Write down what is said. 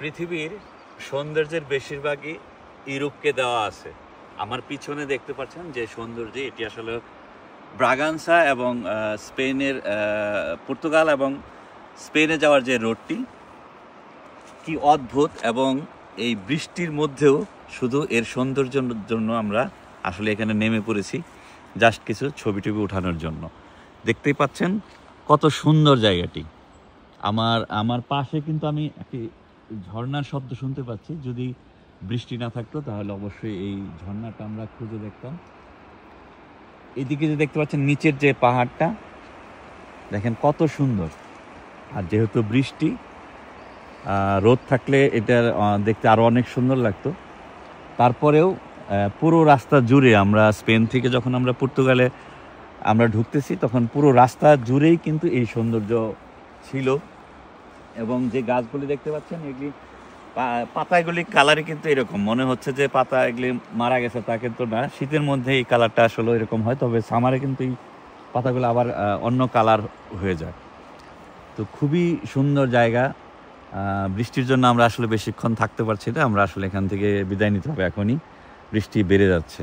পৃথিবীর সৌন্দর্যের বেশিরভাগই ইউরোপকে দেওয়া আছে। আমার পিছনে দেখতে পাচ্ছেন যে সৌন্দর্য, এটি আসলে ব্রাগান্সা এবং স্পেনের পর্তুগাল এবং স্পেনে যাওয়ার যে রোডটি, কি অদ্ভুত। এবং এই বৃষ্টির মধ্যেও শুধু এর সৌন্দর্যের জন্য আমরা আসলে এখানে নেমে পড়েছি, জাস্ট কিছু ছবি টবি ওঠানোর জন্য। দেখতেই পাচ্ছেন কত সুন্দর জায়গাটি। আমার পাশে কিন্তু আমি একটি ঝর্ণার শব্দ শুনতে পাচ্ছি। যদি বৃষ্টি না থাকতো তাহলে অবশ্যই এই ঝর্ণাটা আমরা খুঁজে দেখতাম। এদিকে যে দেখতে পাচ্ছেন নিচের যে পাহাড়টা, দেখেন কত সুন্দর। আর যেহেতু বৃষ্টি, রোদ থাকলে এটা দেখতে আরো অনেক সুন্দর লাগতো। তারপরেও পুরো রাস্তা জুড়ে, আমরা স্পেন থেকে যখন আমরা পর্তুগালে আমরা ঢুকতেছি তখন পুরো রাস্তা জুড়েই কিন্তু এই সৌন্দর্য ছিল। এবং যে গাছগুলি দেখতে পাচ্ছেন, এগুলি পাতাগুলি কালারই কিন্তু এরকম, মনে হচ্ছে যে পাতা এগুলি মারা গেছে, তা কিন্তু না। শীতের মধ্যে এই কালারটা আসলে এরকম হয়, তবে সামারে কিন্তু এই পাতাগুলো আবার অন্য কালার হয়ে যায়। তো খুবই সুন্দর জায়গা। বৃষ্টির জন্য আমরা আসলে বেশিক্ষণ থাকতে পারছি না, আমরা আসলে এখান থেকে বিদায় নিতে হবে, এখনই বৃষ্টি বেড়ে যাচ্ছে।